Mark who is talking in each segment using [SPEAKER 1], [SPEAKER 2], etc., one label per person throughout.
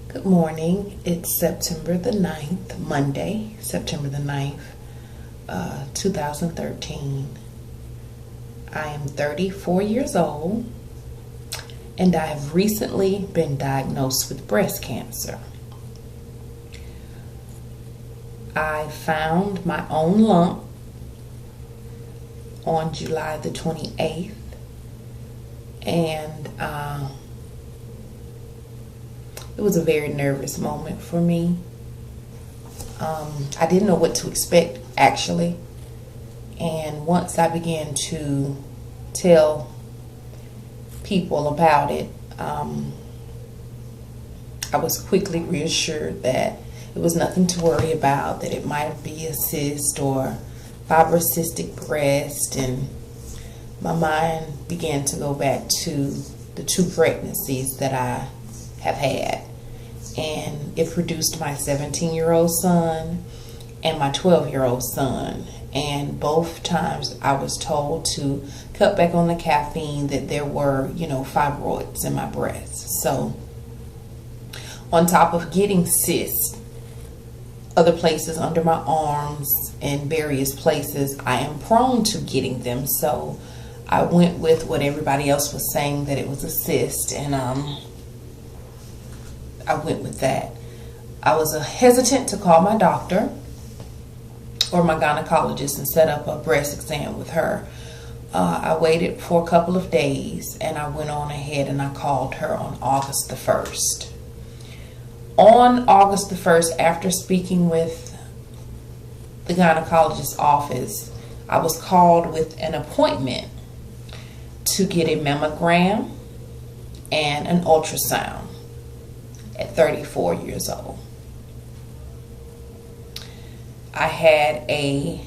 [SPEAKER 1] Good morning. It's September the 9th, Monday, September the 9th, 2013. I am 34 years old and I have recently been diagnosed with breast cancer. I found my own lump on July the 28th and it was a very nervous moment for me. I didn't know what to expect, actually. And once I began to tell people about it, I was quickly reassured that it was nothing to worry about, that it might be a cyst or fibrocystic breast. And my mind began to go back to the 2 pregnancies that I have had. And it produced my 17-year-old son and my 12-year-old son. And both times I was told to cut back on the caffeine, that there were, fibroids in my breast. So on top of getting cysts, other places under my arms and various places, I am prone to getting them. So I went with what everybody else was saying, that it was a cyst, and I went with that. I was hesitant to call my doctor or my gynecologist and set up a breast exam with her. I waited for a couple of days and I went on ahead and I called her on August the 1st. On August the 1st, after speaking with the gynecologist's office, I was called with an appointment to get a mammogram and an ultrasound at 34 years old. I had a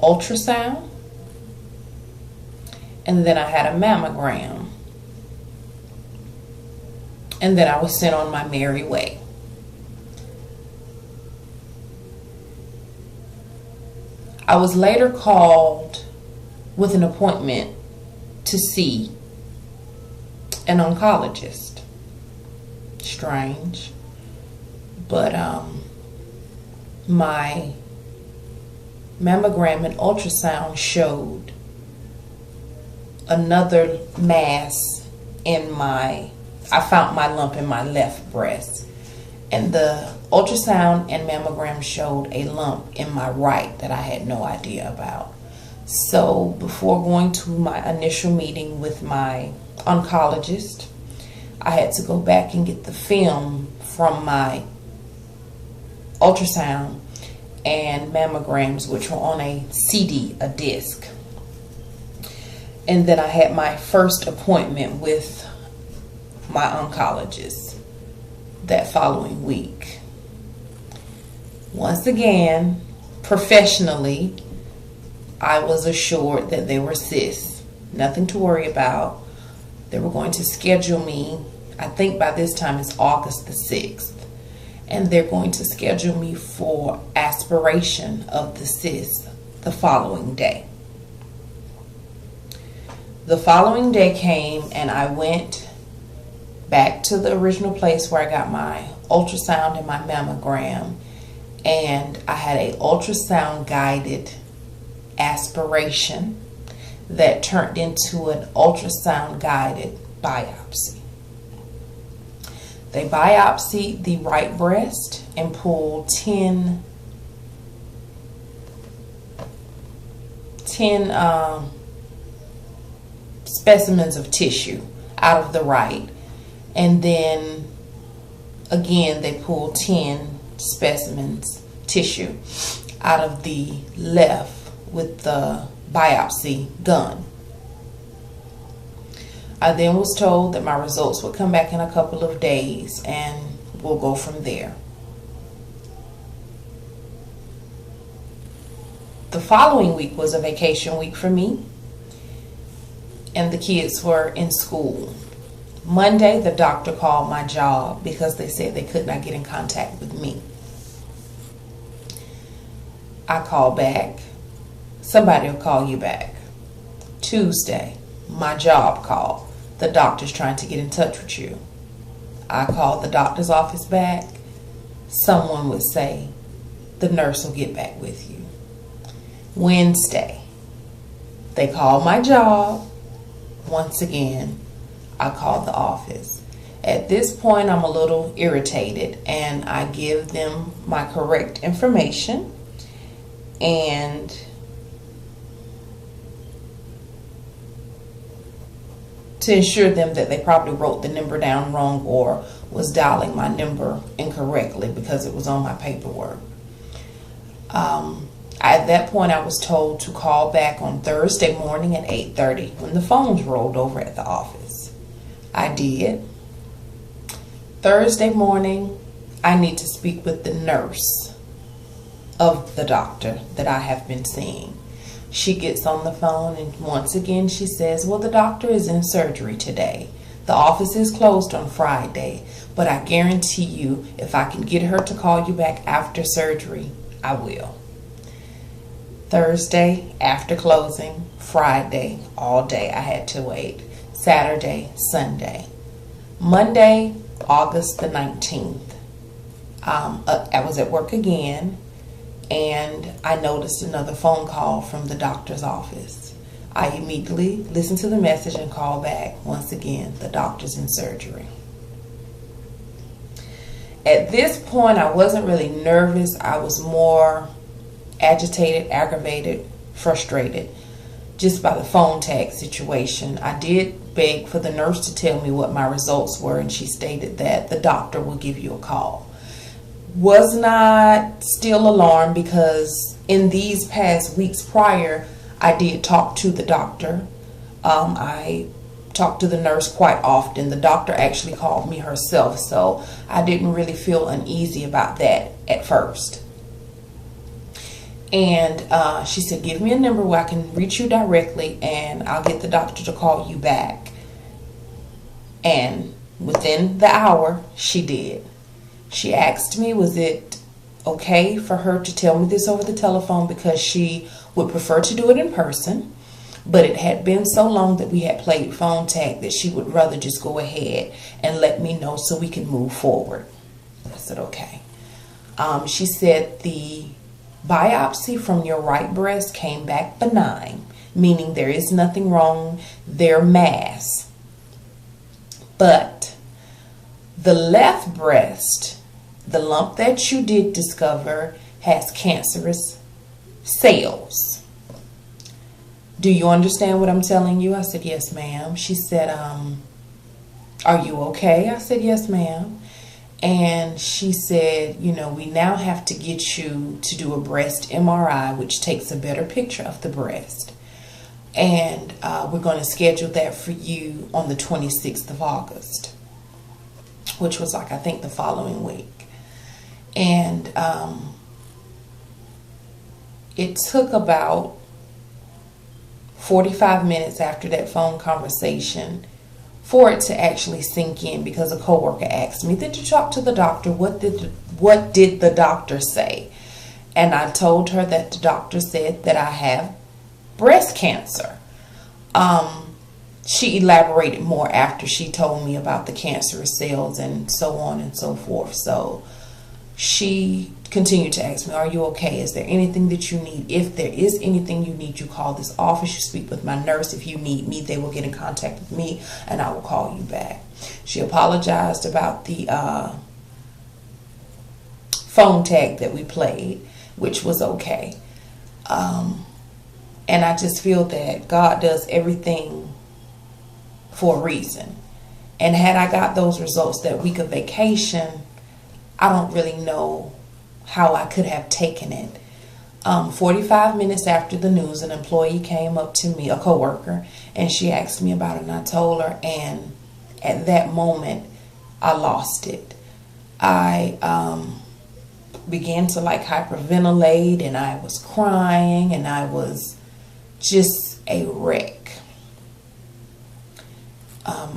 [SPEAKER 1] ultrasound and then I had a mammogram, and then I was sent on my merry way. I was later called with an appointment to see an oncologist. Strange. But my mammogram and ultrasound showed another mass in I found my lump in my left breast. And the ultrasound and mammogram showed a lump in my right that I had no idea about. So before going to my initial meeting with my oncologist, I had to go back and get the film from my ultrasound and mammograms, which were on a CD, a disc. And then I had my first appointment with my oncologist that following week. Once again, professionally, I was assured that there were cysts, nothing to worry about. They were going to schedule me, I think by this time it's August the 6th, and they're going to schedule me for aspiration of the cyst the following day. The following day came and I went back to the original place where I got my ultrasound and my mammogram, and I had a ultrasound guided aspiration that turned into an ultrasound guided biopsy. They biopsied the right breast and pulled 10 specimens of tissue out of the right, and then again they pulled 10 specimens tissue out of the left with the biopsy gun. I then was told that my results would come back in a couple of days and we'll go from there. The following week was a vacation week for me, and the kids were in school. Monday, the doctor called my job because they said they could not get in contact with me. I called back. Somebody will call you back. Tuesday, my job called. The doctor's trying to get in touch with you. I called the doctor's office back, someone would say, the nurse will get back with you. Wednesday, they called my job. Once again, I called the office. At this point, I'm a little irritated, and I give them my correct information, and to assure them that they probably wrote the number down wrong or was dialing my number incorrectly because it was on my paperwork. At that point, I was told to call back on Thursday morning at 8:30 when the phones rolled over at the office. I did. Thursday morning, I need to speak with the nurse of the doctor that I have been seeing. She gets on the phone, and once again she says, well, the doctor is in surgery today. The office is closed on Friday, but I guarantee you, if I can get her to call you back after surgery, I will. Thursday, after closing. Friday, all day I had to wait. Saturday, Sunday. Monday, August the 19th, I was at work again, and I noticed another phone call from the doctor's office. I immediately listened to the message and called back. Once again, the doctor's in surgery. At this point, I wasn't really nervous. I was more agitated, aggravated, frustrated just by the phone tag situation. I did beg for the nurse to tell me what my results were, and she stated that the doctor will give you a call. Was not still alarmed because in these past weeks prior, I did talk to the doctor. I talked to the nurse quite often. The doctor actually called me herself, so I didn't really feel uneasy about that at first. And she said, give me a number where I can reach you directly, and I'll get the doctor to call you back. And within the hour, she did. She asked me, was it okay for her to tell me this over the telephone, because she would prefer to do it in person, but it had been so long that we had played phone tag that she would rather just go ahead and let me know so we can move forward. I said, okay. She said the biopsy from your right breast came back benign, meaning there is nothing wrong there, mass. But the left breast, the lump that you did discover, has cancerous cells. Do you understand what I'm telling you? I said, yes, ma'am. She said, are you okay? I said, yes, ma'am. And she said, you know, we now have to get you to do a breast MRI, which takes a better picture of the breast. And we're going to schedule that for you on the 26th of August, which was like, I think, the following week. And it took about 45 minutes after that phone conversation for it to actually sink in, because a coworker asked me, did you talk to the doctor? What did the doctor say? And I told her that the doctor said that I have breast cancer. She elaborated more after she told me about the cancerous cells and so on and so forth. So she continued to ask me, are you okay? Is there anything that you need? If there is anything you need, you call this office. You speak with my nurse. If you need me, they will get in contact with me, and I will call you back. She apologized about the phone tag that we played, which was okay. And I just feel that God does everything for a reason. And had I got those results that week of vacation, I don't really know how I could have taken it. 45 minutes after the news, an employee came up to me, a coworker, and she asked me about it, and I told her, and at that moment, I lost it. I began to like hyperventilate, and I was crying, and I was just a wreck.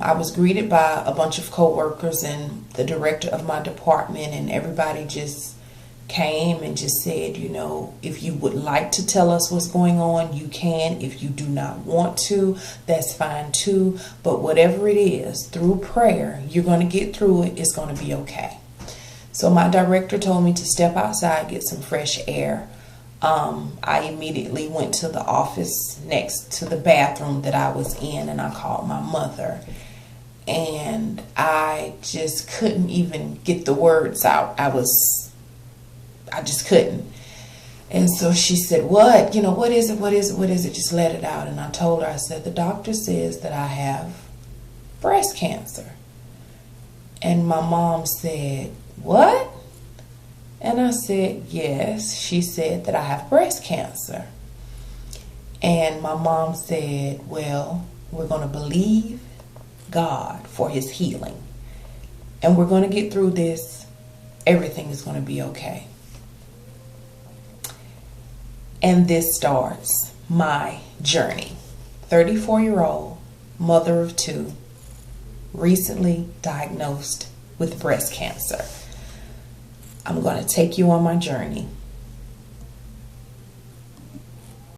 [SPEAKER 1] I was greeted by a bunch of coworkers and the director of my department, and everybody just came and just said, you know, if you would like to tell us what's going on, you can. If you do not want to, that's fine too. But whatever it is, through prayer, you're going to get through it. It's going to be okay. So my director told me to step outside, get some fresh air. I immediately went to the office next to the bathroom that I was in, and I called my mother. And I just couldn't even get the words out. I just couldn't. And so she said, what? You know, what is it? What is it? What is it? Just let it out. And I told her, I said, the doctor says that I have breast cancer. And my mom said, what? And I said, yes. She said that I have breast cancer. And my mom said, well, we're going to believe God for his healing. And we're going to get through this. Everything is going to be okay. And this starts my journey. 34-year-old, mother of two, recently diagnosed with breast cancer. I'm going to take you on my journey.